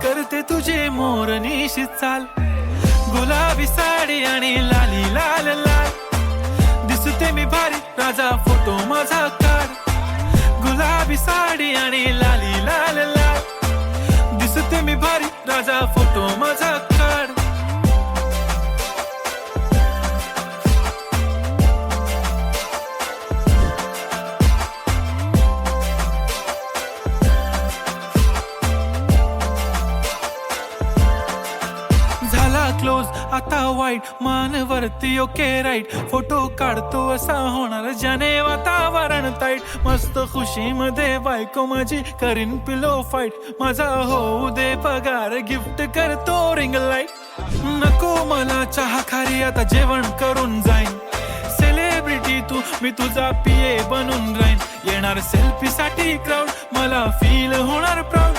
करते तुझे मोरनीशी चाल, गुलाबी साडी आणि लाली लाल लाल, दिसते मी भारी राजा फोटो माझा काढ, गुलाबी साडी आणि लाली लाल लाल, दिसते मी भारी राजा फोटो माझा काढ. झाला क्लोज आता वाईट, मानवरती ओके राईट, फोटो काढतो असा होणार ज्याने वातावरण ताईट, मस्त खुशी मध्ये बायको माझी करीन पिलो फाईट, माझा होऊ दे पगार गिफ्ट करतो रिंग लाईट, नको मला चहा खारी आता जेवण करून जाईन, सेलिब्रिटी तू मी तुझा पिये बनून राहीन, येणार सेल्फी साठी क्राऊड मला फील होणार प्राऊड.